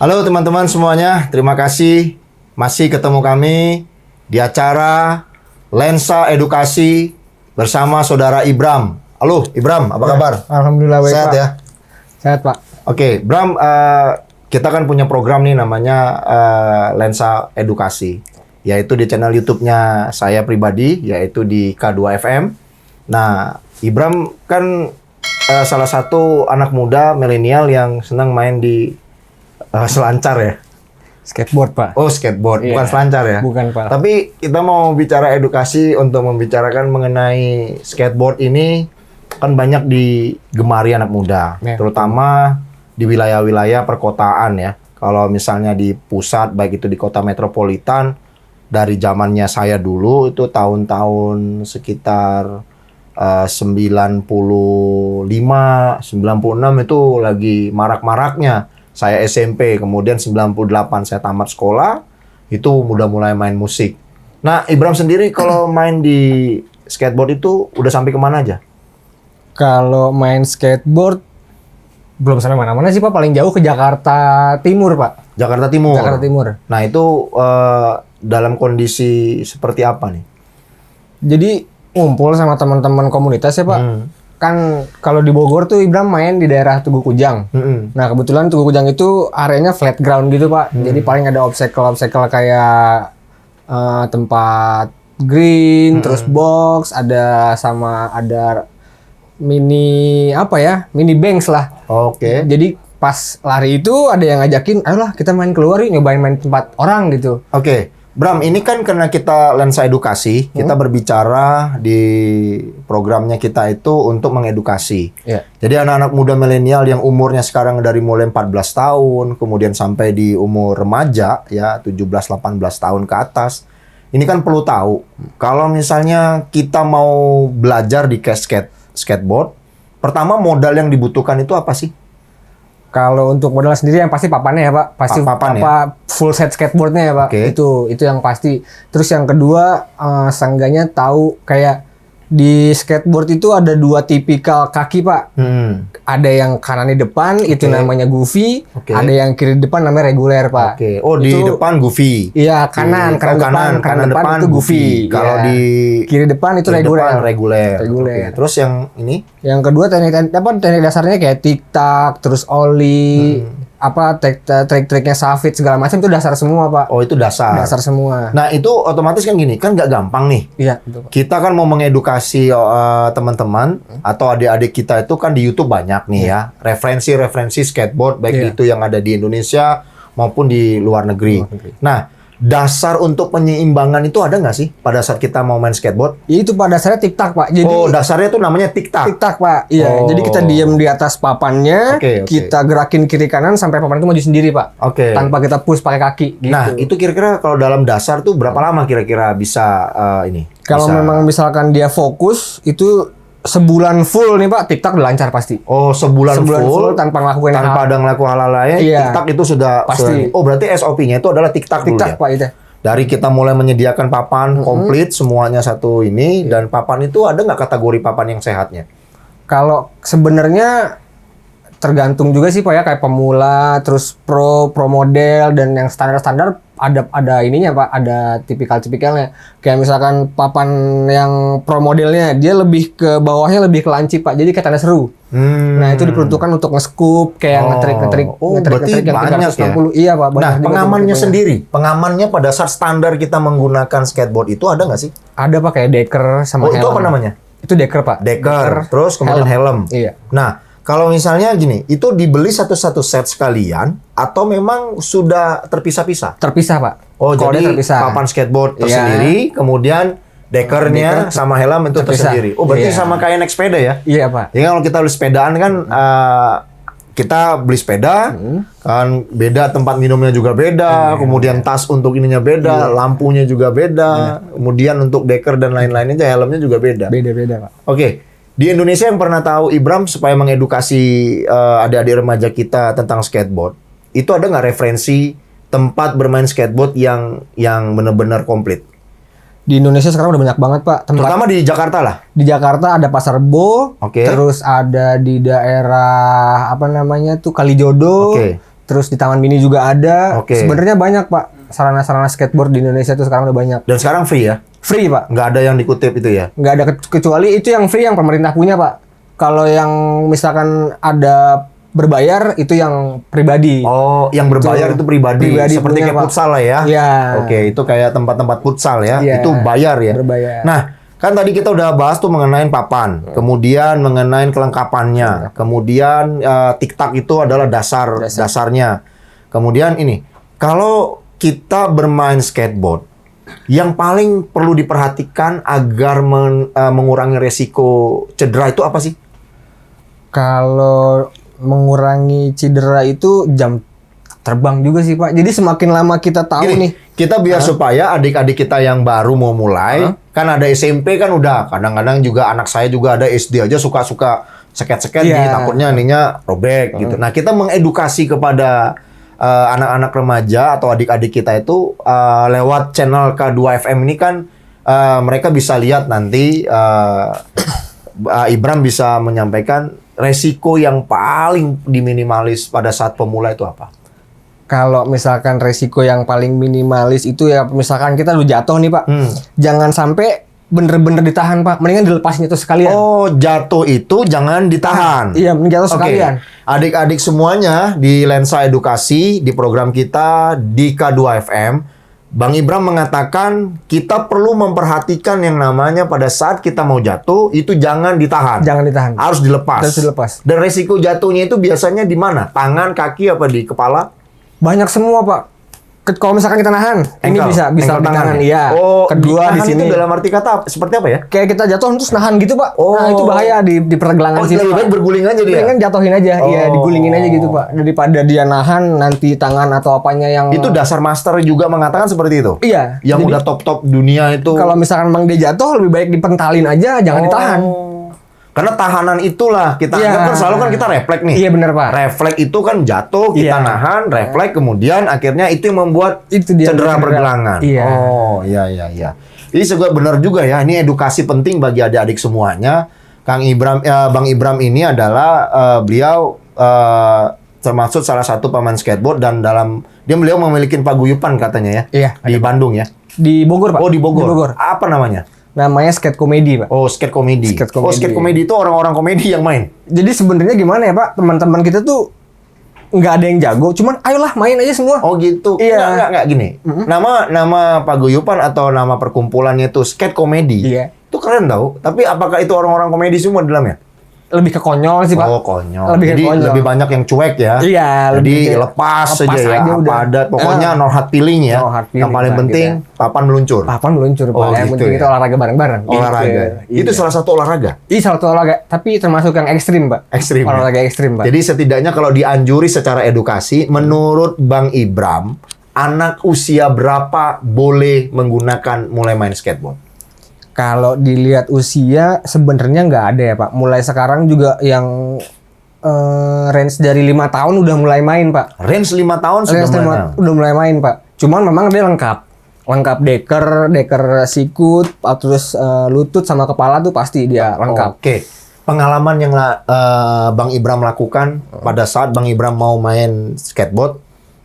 Halo teman-teman semuanya, terima kasih masih ketemu kami di acara Lensa Edukasi bersama Saudara Ibram. Halo Ibram, apa kabar? Alhamdulillah baik, Sehat Pak. ya? Sehat, Pak. Oke, Bram, kita kan punya program nih namanya Lensa Edukasi, yaitu di channel YouTube-nya saya pribadi, yaitu di K2FM. Nah, Ibram kan salah satu anak muda milenial yang senang main di selancar ya? Skateboard, Pak. Oh, skateboard, Iya. bukan selancar ya? Bukan, Pak. Tapi kita mau bicara edukasi untuk membicarakan mengenai skateboard ini kan banyak digemari anak muda, Ya. terutama di wilayah-wilayah perkotaan ya. Kalau misalnya di pusat, baik itu di kota metropolitan, dari zamannya saya dulu itu tahun-tahun sekitar 95, 96 itu lagi marak-maraknya. Saya SMP, kemudian 98 saya tamat sekolah, itu udah mulai main musik. Nah, Ibram sendiri kalau main di skateboard itu udah sampai kemana aja? Kalau main skateboard belum sampai mana-mana sih, Pak. Paling jauh ke Jakarta Timur, Pak. Jakarta Timur. Jakarta Timur. Nah, itu dalam kondisi seperti apa nih? Jadi ngumpul sama teman-teman komunitas ya, Pak. Kan kalau di Bogor tuh Ibram main di daerah Tugu Kujang. Nah, kebetulan Tugu Kujang itu areanya flat ground gitu, Pak. Jadi paling ada obstacle-obstacle kayak tempat green, terus box, ada mini mini banks lah. Oke. Jadi pas lari itu ada yang ngajakin, ayolah kita main keluar yuk, nyobain main tempat orang gitu. Oke. Bram, ini kan karena kita Lensa Edukasi, kita berbicara di programnya kita itu untuk mengedukasi. Iya. Jadi anak-anak muda milenial yang umurnya sekarang dari mulai 14 tahun, kemudian sampai di umur remaja, ya 17-18 tahun ke atas, ini kan perlu tahu, kalau misalnya kita mau belajar di skateboard, pertama modal yang dibutuhkan itu apa sih? Kalau untuk modal sendiri yang pasti papannya ya, Pak. Pasti Papan ya? full set skateboardnya ya, Pak. Oke. Itu yang pasti. Terus yang kedua, seenggaknya tahu kayak di skateboard itu ada dua tipikal kaki, Pak. Ada yang kanan di depan, itu namanya goofy. Oke. Ada yang kiri di depan namanya reguler, Pak. Oke. Oh, di Itu- depan goofy. Iya, kanan depan itu goofy. Kalau Iya. di kiri depan itu kiri reguler. depan reguler. Reguler. Oke. Terus yang ini? Yang kedua teknik dasarnya kayak tik-tak, terus ollie, trik-triknya Savage segala macam itu dasar semua, Pak. Oh, itu dasar. Dasar semua. Nah, itu otomatis kan gini, kan nggak gampang nih. Iya, betul, Pak. Kita kan mau mengedukasi teman-teman atau adik-adik kita itu kan di YouTube banyak nih ya. Referensi-referensi skateboard, baik itu yang ada di Indonesia maupun di luar negeri. Nah, dasar untuk penyeimbangan itu ada nggak sih pada saat kita mau main skateboard? Itu pada dasarnya tik-tak, Pak. Jadi Oh, dasarnya tuh namanya tik-tak. tik-tak, Pak. Iya, Oh. jadi kita diam di atas papannya, Oke. kita gerakin kiri kanan sampai papan itu maju sendiri, Pak. Oke. Tanpa kita push pakai kaki gitu. Nah, itu kira-kira kalau dalam dasar tuh berapa lama kira-kira bisa ini? Kalau bisa- memang misalkan dia fokus itu sebulan full nih, Pak, tik-tak udah lancar pasti. Oh, sebulan full tanpa ngelakuin tanpa ada ngelakuin hal lain, Iya. TikTok itu sudah Pasti. Oh, berarti SOP-nya itu adalah TikTok dulu tik-tak, ya? Pak, itu. Dari kita mulai menyediakan papan komplit semuanya satu ini, dan papan itu ada nggak kategori papan yang sehatnya? Kalau sebenarnya tergantung juga sih, Pak, ya, kayak pemula, terus pro model, dan yang standar-standar ada ininya, Pak, ada tipikal-tipikalnya. Kayak misalkan papan yang pro modelnya dia lebih ke bawahnya lebih ke lancip, Pak. Jadi kayak tanda seru. Nah, itu diperuntukkan untuk nge-scoop kayak ngetrik-ngetrik berarti yang banyak ya? 360. Iya, Pak. banyak Nah, juga pengamannya tipenya. sendiri, pengamannya pada saat standar kita menggunakan skateboard itu ada nggak sih? Ada, Pak, kayak decker sama helm. Itu apa namanya? Itu decker, Pak. Decker, terus kemudian helm. Iya. Nah, kalau misalnya gini, itu dibeli satu-satu set sekalian atau memang sudah terpisah-pisah? Terpisah, Pak. Oh, Kalau jadi dia terpisah. papan skateboard Iya. tersendiri, kemudian deckernya sama helm itu terpisah. tersendiri. Oh, berarti Iya. sama kayak naik sepeda ya? Iya, Pak. Jadi kalau kita beli sepedaan kan, kita beli sepeda, kan beda tempat minumnya juga beda, kemudian tas untuk ininya beda, lampunya juga beda, kemudian untuk decker dan lain-lainnya, helmnya juga beda. Beda-beda, Pak. Oke, di Indonesia yang pernah tahu Ibram supaya mengedukasi adik-adik remaja kita tentang skateboard, itu ada nggak referensi tempat bermain skateboard yang benar-benar komplit? Di Indonesia sekarang udah banyak banget, Pak, tempat. Terutama di Jakarta lah. Di Jakarta ada Pasar Bo, Oke. terus ada di daerah apa namanya tuh Kalijodo, Oke. Terus di Taman Mini juga ada. Oke. Sebenarnya banyak Pak sarana-sarana skateboard di Indonesia tuh sekarang udah banyak. Dan sekarang free ya? Free Pak. Nggak ada yang dikutip itu ya? Nggak ada kecuali itu yang free yang pemerintah punya Pak. Kalau yang misalkan ada berbayar itu yang pribadi. Oh, yang berbayar itu pribadi. Seperti punya, kayak Pak. futsal lah ya? Iya. Oke, itu kayak tempat-tempat futsal ya? Iya, Itu bayar ya? berbayar. Nah, kan tadi kita udah bahas tuh mengenai papan, kemudian mengenai kelengkapannya, kemudian tiktak itu adalah dasarnya. Kemudian ini, kalau kita bermain skateboard, yang paling perlu diperhatikan agar mengurangi resiko cedera itu apa sih? Kalau mengurangi cedera itu jam terbang juga sih Pak. Jadi semakin lama kita tahu Gini, nih. kita biar supaya adik-adik kita yang baru mau mulai, kan ada SMP kan udah, kadang-kadang juga anak saya juga ada SD aja suka-suka seket-seket nih, takutnya ininya robek gitu. Nah, kita mengedukasi kepada anak-anak remaja atau adik-adik kita itu lewat channel K2FM ini kan mereka bisa lihat nanti Ibram bisa menyampaikan resiko yang paling diminimalis pada saat pemula itu apa? Kalau misalkan resiko yang paling minimalis itu ya misalkan kita udah jatuh nih Pak. Jangan sampai bener-bener ditahan Pak. Mendingan dilepasin itu sekalian. Oh, jatuh itu jangan ditahan. Iya, jatuh Oke. sekalian. Adik-adik semuanya di Lensa Edukasi, di program kita di K2FM, Bang Ibram mengatakan kita perlu memperhatikan yang namanya pada saat kita mau jatuh, itu jangan ditahan. Jangan ditahan. Harus dilepas. Harus dilepas. Dan resiko jatuhnya itu biasanya di mana? Tangan, kaki, apa di kepala? Banyak semua Pak. Kalau misalkan kita nahan, ini Ankle. bisa Ankle di tangan. tangan. Iya. Oh, Kedua di nahan sini. itu dalam arti kata seperti apa ya? Kayak kita jatuh terus nahan gitu Pak. Oh. Nah itu bahaya di pergelangan Oh, sini. lebih Pak. baik berguling aja dia. Mendingan jatuhin aja, iya Oh. digulingin aja gitu Pak. Daripada dia nahan nanti tangan atau apanya yang Itu dasar master juga mengatakan seperti itu. Iya. Yang Jadi, udah top-top dunia itu. kalau misalkan Bang dia jatuh lebih baik dipentalin aja, jangan ditahan. Karena tahanan itulah kita Iya. anggap kan selalu kan kita refleks nih. Iya benar Pak. Refleks itu kan jatuh, kita Iya. nahan, refleks kemudian akhirnya itu yang membuat Itu dia cedera cedera. pergelangan. Iya. Oh, iya. Ini juga benar juga ya. Ini edukasi penting bagi adik-adik semuanya. Bang Ibram ini adalah beliau termasuk salah satu pemain skateboard dan beliau memiliki paguyuban katanya ya. Iya, Di Bandung ya. Di Bogor Pak. Oh, di Bogor. Di Bogor. Apa namanya? Namanya skate komedi Pak. Oh, skate komedi. Skate Oh, komedi. skate komedi itu orang-orang komedi yang main. Jadi sebenarnya gimana ya Pak? Teman-teman kita tuh nggak ada yang jago, cuman ayolah main aja semua. Oh gitu. Iya. Nggak gini. Nama paguyuban atau nama perkumpulannya itu skate komedi. Iya. Itu keren tau. Tapi apakah itu orang-orang komedi semua di dalamnya? Lebih ke konyol sih Pak. Oh, konyol. Lebih ke Jadi konyol. lebih banyak yang cuek ya. Iya, Jadi lebih kayak lepas lepas saja ya. aja Apa udah. ada pokoknya no hard feeling ya. No hard Yang feeling paling lah penting papan meluncur. Papan meluncur Pak. Oh, Yang gitu penting ya. itu olahraga bareng-bareng. Olahraga. Gitu. Itu salah satu olahraga. Ini salah satu olahraga, tapi termasuk yang ekstrim Pak. Ekstrim. ya? Olahraga ekstrim Pak. Jadi setidaknya kalau dianjuri secara edukasi, menurut Bang Ibram, anak usia berapa boleh menggunakan mulai main skateboard? Kalau dilihat usia sebenarnya nggak ada ya Pak. Mulai sekarang juga yang range dari 5 tahun udah mulai main Pak. Range 5 tahun sudah Range mulai. udah mulai main Pak. Cuman memang dia lengkap deker sikut, terus lutut sama kepala tuh pasti dia lengkap. Oke. Pengalaman yang Bang Ibram lakukan pada saat Bang Ibram mau main skateboard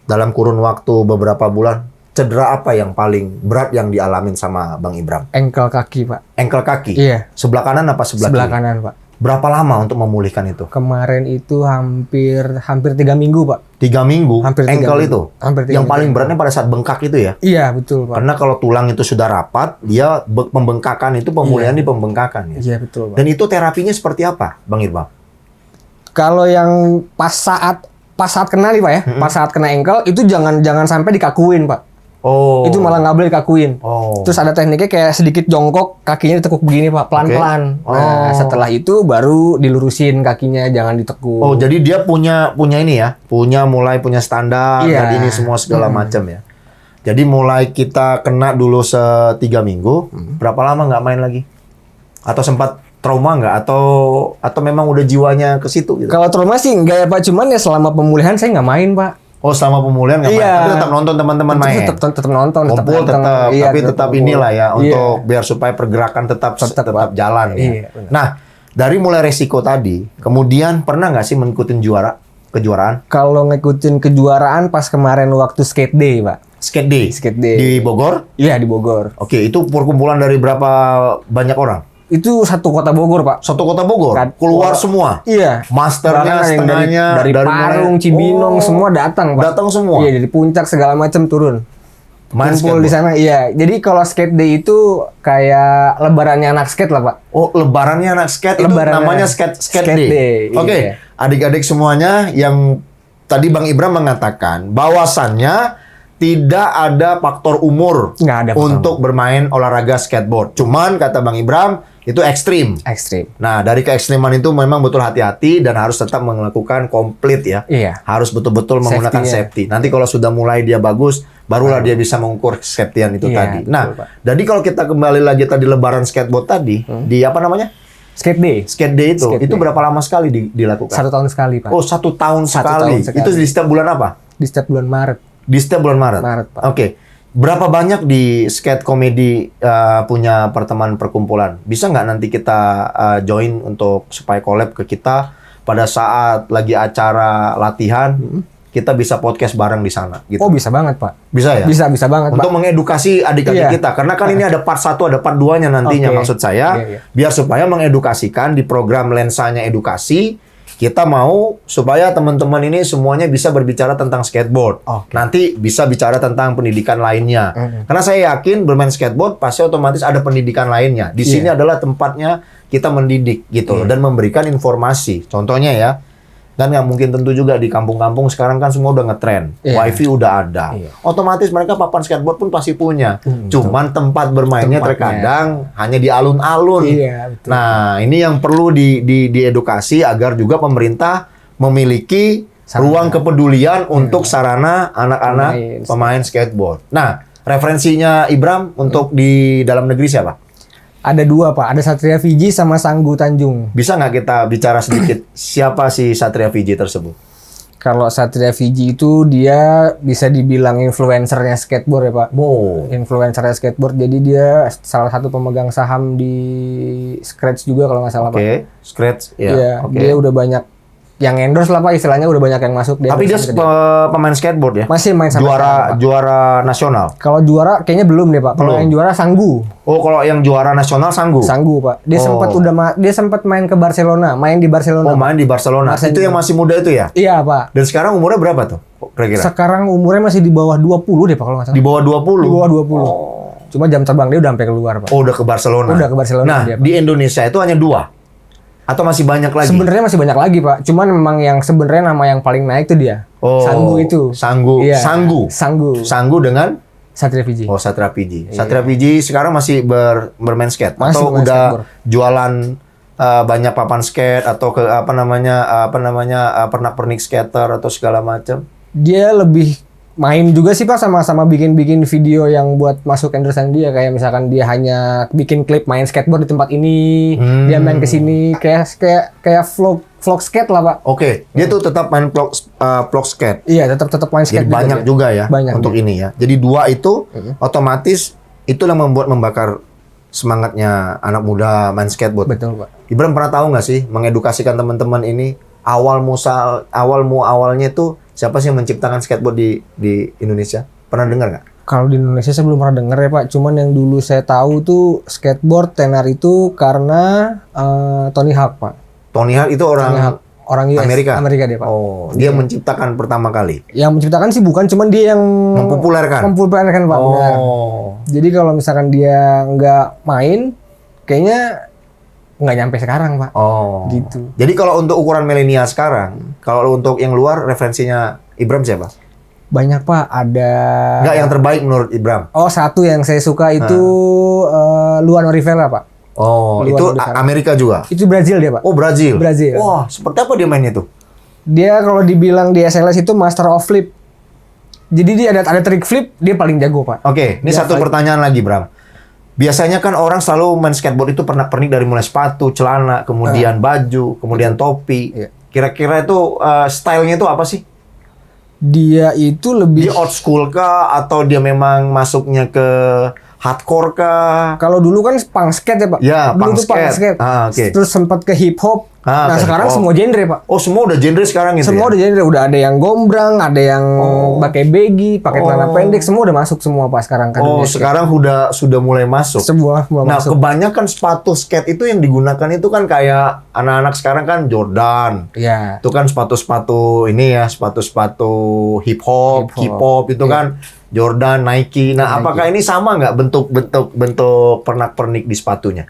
dalam kurun waktu beberapa bulan, cedera apa yang paling berat yang dialamin sama Bang Ibram? Ankle kaki Pak. Ankle kaki? Iya. Sebelah kanan apa sebelah Sebelah kiri? kanan Pak. Berapa lama untuk memulihkan itu? Kemarin itu hampir 3 minggu Pak. 3 minggu? Hampir 3 ankle minggu. itu? Hampir 3 yang minggu. paling beratnya pada saat bengkak itu ya? Iya betul Pak. Karena kalau tulang itu sudah rapat, dia pembengkakan itu pemulihan di pembengkakan ya. Iya betul Pak. Dan itu terapinya seperti apa, Bang Ibram? Kalau yang pas saat kena nih Pak ya, pas saat kena ankle itu jangan sampai dikakuin Pak. Oh. Itu malah nggak boleh dikakuin. Oh. Terus ada tekniknya kayak sedikit jongkok, kakinya ditekuk begini Pak, pelan-pelan. Oke. Nah, Oh. setelah itu baru dilurusin kakinya, jangan ditekuk. Oh, jadi dia punya ini ya, mulai punya standar, Iya. jadi ini semua segala macam ya. Jadi mulai kita kena dulu 3 minggu, berapa lama nggak main lagi? Atau sempat trauma nggak? Atau memang udah jiwanya ke situ gitu? Kalau trauma sih enggak ya Pak, cuman ya selama pemulihan saya nggak main Pak. Oh, selama pemulihan nggak main, Iya. tapi tetap nonton teman-teman main. Tetap nonton, Kumpul datang. tetap, Iya, tapi tetap kumpul. inilah ya Iya. untuk biar supaya pergerakan tetap Pak. jalan ya. Iya, benar. Nah, dari mulai resiko tadi, kemudian pernah nggak sih mengikuti juara? kejuaraan? Kalau ngikutin kejuaraan pas kemarin waktu skate day, Pak. Skate Day. Skate day. Di Bogor? Iya, di Bogor. Oke, itu perkumpulan dari berapa banyak orang? Itu satu kota Bogor, Pak. Satu kota Bogor? Keluar semua? Iya. Masternya, Bahkan ada yang setengahnya, dari Parung, mulai- Cibinong, Oh, semua datang, Pak. datang semua? Iya, dari puncak segala macam turun. Main Kumpul di skateboard? sana, iya. Jadi kalau skate day itu kayak lebarannya anak skate lah, Pak. Oh, lebarannya anak skate itu Lebarannya namanya skate skate day. day, Oke, iya. adik-adik semuanya yang tadi Bang Ibram mengatakan bahwasannya tidak ada faktor umur Nggak ada faktor untuk bermain olahraga skateboard. Cuman kata Bang Ibram itu ekstrim. Ekstrim. Nah, dari keekstriman itu memang betul hati-hati dan harus tetap melakukan komplit ya. Iya. Harus betul-betul menggunakan Safety-nya. safety. Nanti kalau sudah mulai dia bagus, barulah dia bisa mengukur safety-an itu Iya, tadi. betul, Nah, Pak. jadi kalau kita kembali lagi tadi lebaran skateboard tadi, di apa namanya? Skate day. Skate day itu, Skate itu day. berapa lama sekali dilakukan? 1 tahun sekali, Pak. Oh, 1 tahun Satu sekali. tahun sekali. Itu di setiap bulan apa? Di setiap bulan Maret. Di setiap bulan Maret? Maret, Pak. Oke. Berapa banyak di skate komedi punya pertemuan perkumpulan? Bisa nggak nanti kita join untuk supaya collab ke kita pada saat lagi acara latihan, kita bisa podcast bareng di sana gitu. Oh, bisa banget, Pak. Bisa ya? Bisa banget, Untuk Pak. mengedukasi adik-adik Iya. kita. Karena kan ini ada part 1, ada part 2-nya nantinya Oke. maksud saya. Iya, iya. Biar supaya mengedukasikan di program Lensanya Edukasi, kita mau supaya teman-teman ini semuanya bisa berbicara tentang skateboard. Oke. Nanti bisa bicara tentang pendidikan lainnya. Karena saya yakin bermain skateboard pasti otomatis ada pendidikan lainnya. Di sini Iya. adalah tempatnya kita mendidik gitu loh, dan memberikan informasi. Contohnya ya, kan nggak mungkin tentu juga di kampung-kampung sekarang kan semua udah ngetren, Iya. wifi udah ada, Iya. otomatis mereka papan skateboard pun pasti punya. Cuman tempat bermainnya Tempatnya. terkadang hanya di alun-alun. Iya, betul. Nah, ini yang perlu diedukasi agar juga pemerintah memiliki Sarana. ruang kepedulian untuk sarana anak-anak pemain skateboard. Nah, referensinya Ibram untuk di dalam negeri siapa? Ada 2, Pak. Ada Satria Fiji sama Sanggu Tanjung. Bisa nggak kita bicara sedikit siapa si Satria Fiji tersebut? Kalau Satria Fiji itu dia bisa dibilang influencernya skateboard ya, Pak. Oh, Influencernya skateboard. Jadi dia salah satu pemegang saham di Scratch juga kalau nggak salah, oke, Pak. Scratch, Iya, ya, oke. dia udah banyak yang endorse lah, Pak. Istilahnya udah banyak yang masuk. Tapi dia endorse-an ke pemain skateboard ya? masih main sampai sekarang, Pak. Juara nasional. Kalau juara kayaknya belum deh, Pak. Kalau Belum. yang juara Sanggu. Oh, kalau yang juara nasional Sanggu. Sanggu, Pak. Dia Oh. sempat main ke Barcelona, main di Barcelona. Oh, main di Barcelona. Barcelona. Itu yang masih muda itu ya? Iya, Pak. Dan sekarang umurnya berapa tuh? Kira-kira? Sekarang umurnya masih di bawah 20 deh, Pak, kalau nggak salah. Di bawah 20. Di bawah 20. Cuma jam terbang dia udah sampai keluar, Pak. Oh, udah ke Barcelona. Udah ke Barcelona Nah, dia, Pak. di Indonesia itu hanya 2. Atau masih banyak lagi? Sebenarnya masih banyak lagi, Pak. Cuman memang yang sebenarnya nama yang paling naik tuh dia. Oh, Sanggu itu. Sanggu. Iya, Sanggu. Sanggu. Sanggu dengan Satria Fiji. Oh, Satria Fiji. Satria Fiji sekarang masih bermain skate Masih atau main udah skateboard. jualan banyak papan skate atau ke pernak-pernik skater atau segala macam. Dia lebih main juga sih, Pak, sama-sama bikin video yang buat masuk endorsean dia, kayak misalkan dia hanya bikin klip main skateboard di tempat ini, dia main ke sini kayak vlog skate lah, Pak. Oke, dia tuh tetap main vlog skate. Iya, tetap main Jadi skate banyak dia. juga ya Banyak untuk dia. ini ya. Jadi 2 itu otomatis itu yang membakar semangatnya anak muda main skateboard. Betul, Pak. Ibram pernah tahu nggak sih mengedukasikan teman-teman ini awalnya itu siapa sih yang menciptakan skateboard di Indonesia? Pernah dengar nggak? Kalau di Indonesia saya belum pernah denger ya, Pak. Cuman yang dulu saya tahu tuh skateboard tenar itu karena Tony Hawk, Pak. Tony Hawk itu Tony Hawk, orang US, Amerika dia, Pak. Oh, dia menciptakan pertama kali. Yang menciptakan sih bukan, cuman dia yang Mempopulerkan. mempopulerkan, Pak. Benar. Oh. Jadi kalau misalkan dia nggak main, kayaknya nggak nyampe sekarang, Pak. Oh. Gitu. Jadi kalau untuk ukuran milenial sekarang, kalau untuk yang luar referensinya Ibram siapa? Banyak, Pak. Ada. Enggak yang terbaik menurut Ibram. Oh, satu yang saya suka itu Luan Rivera, Pak. Oh, Luar itu besar. Amerika juga. Itu Brazil dia, Pak. Oh, Brazil. Brazil. Wah, seperti apa dia mainnya tuh? Dia kalau dibilang di SLS itu master of flip. Jadi dia ada trik flip, dia paling jago, Pak. Oke, ini Dia satu fight. pertanyaan lagi, Bram. Biasanya kan orang selalu main skateboard itu pernak-pernik dari mulai sepatu, celana, kemudian baju, kemudian topi. Iya. Kira-kira itu stylenya itu apa sih? Dia itu lebih Dia old school kah atau dia memang masuknya ke hardcore kah? Kalau dulu kan punk skate ya Pak. Ya, dulu punk tuh punk skate. skate. Oke. Terus sempat ke hip hop. Ah, Nah ke sekarang hip hop. semua genre Pak. Oh, semua udah genre sekarang gitu Semua ya? udah genre, udah ada yang gombrang, ada yang pakai baggy, pakai celana pendek, semua udah masuk semua Pak sekarang kan. Oh, dunia skate. sekarang sudah mulai masuk. Semua mulai Nah, masuk. kebanyakan sepatu skate itu yang digunakan itu kan kayak anak-anak sekarang kan Jordan. Iya. Itu kan sepatu-sepatu ini ya, sepatu-sepatu hip hop, Hip-hop. K-pop itu kan Jordan, Nike. Nah, apakah ini sama nggak bentuk pernak-pernik di sepatunya?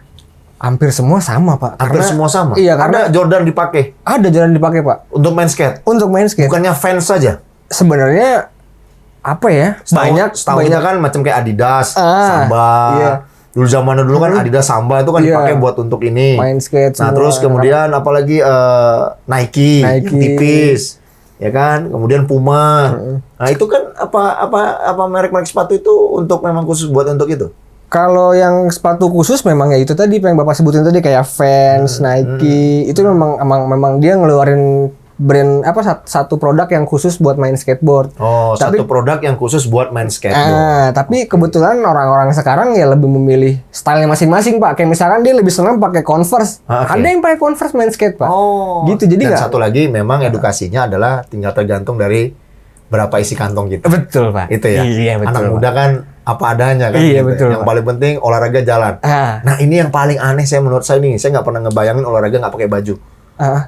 Hampir semua sama Pak. Hampir Karena- semua sama. Iya, karena Ada Jordan dipakai ada jalan dipakai Pak. untuk main skate. Untuk main skate. Bukannya fans saja. Sebenarnya apa ya? Setahu kita kan macam kayak Adidas, Ah, Samba. iya. Dulu zaman dulu kan Adidas, Samba itu kan Iya. dipakai buat untuk ini. main skate Nah, semua. terus kemudian apalagi Nike, Nike. yang tipis. Ya kan? Kemudian Puma. Nah, itu kan apa merek-merek sepatu itu untuk memang khusus buat untuk itu. Kalau yang sepatu khusus memang ya itu tadi yang Bapak sebutin tadi kayak Vans, Nike, itu memang dia ngeluarin brand satu produk yang khusus buat main skateboard. Oh, Tapi- satu produk yang khusus buat main skateboard. Tapi kebetulan orang-orang sekarang ya lebih memilih stylenya masing-masing Pak. Kayak misalkan dia lebih senang pakai Converse. Ah, oke. Ada yang pakai Converse main skate Pak. Oh, Gitu, jadi dan nggak- satu lagi memang edukasinya adalah tinggal tergantung dari berapa isi kantong kita. Betul Pak. Itu ya. Iya betul. Anak Pak. muda kan apa adanya kan. Iya, gitu. betul, Yang Pak. paling penting olahraga jalan. Ah, Nah, ini yang paling aneh menurut saya nih. Saya nggak pernah ngebayangin olahraga nggak pakai baju. ah.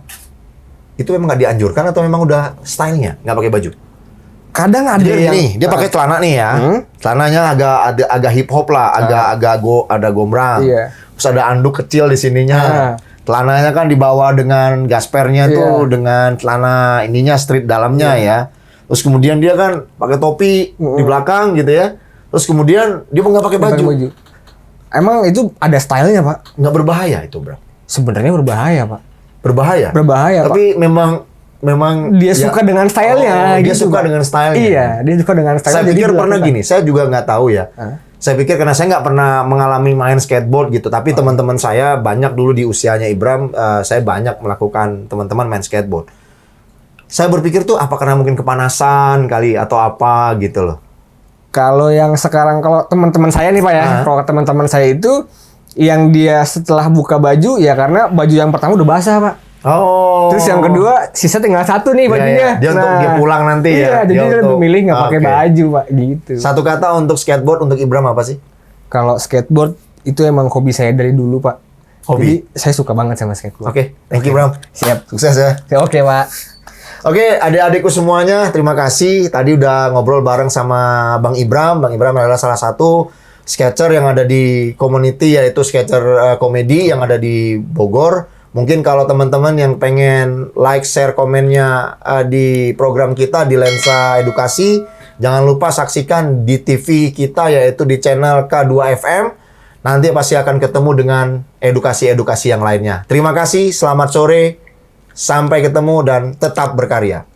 Itu memang nggak dianjurkan atau memang udah stylenya nggak pakai baju? Kadang ada Dia yang nih, dia pakai celana nih ya. Celananya agak hip hop lah, ada gombrang. Iya. Terus ada anduk kecil di sininya. Celananya kan dibawa dengan gaspernya tuh, dengan celana ininya street dalamnya ya. Terus kemudian dia kan pakai topi di belakang gitu ya. Terus kemudian dia nggak pakai pakai baju. Emang itu ada stylenya Pak? Nggak berbahaya itu, bro. Sebenarnya berbahaya Pak. Berbahaya. Berbahaya Pak. Tapi memang Dia suka dengan stylenya. dia gitu, suka Pak. dengan stylenya. Iya, dia suka dengan stylenya. Saya jadi pikir pernah dilakukan. gini, saya juga nggak tahu ya. Saya pikir karena saya nggak pernah mengalami main skateboard gitu, tapi teman-teman saya banyak dulu di usianya Ibram, saya banyak melakukan teman-teman main skateboard. Saya berpikir tuh apa karena mungkin kepanasan kali atau apa gitu loh. Kalau yang sekarang, kalau teman-teman saya nih Pak ya, kalau teman-teman saya itu yang dia setelah buka baju ya karena baju yang pertama udah basah Pak. Oh. Terus yang kedua sisa tinggal satu nih Iya, bajunya. iya. Dia untuk dia pulang nanti iya, ya. jadi dia lebih untuk- milih nggak pakai Oke. baju Pak gitu. Satu kata untuk skateboard untuk Ibram apa sih? Kalau skateboard itu emang hobi saya dari dulu Pak. Hobi? Jadi saya suka banget sama skateboard. Oke, thank you Bram. Siap. Sukses ya. Oke Pak. Oke, adik-adikku semuanya, terima kasih. Tadi udah ngobrol bareng sama Bang Ibram. Bang Ibram adalah salah satu skater yang ada di community, yaitu skater komedi yang ada di Bogor. Mungkin kalau teman-teman yang pengen like, share, komennya di program kita di Lensa Edukasi, jangan lupa saksikan di TV kita, yaitu di channel K2FM. Nanti pasti akan ketemu dengan edukasi-edukasi yang lainnya. Terima kasih, selamat sore. Sampai ketemu dan tetap berkarya.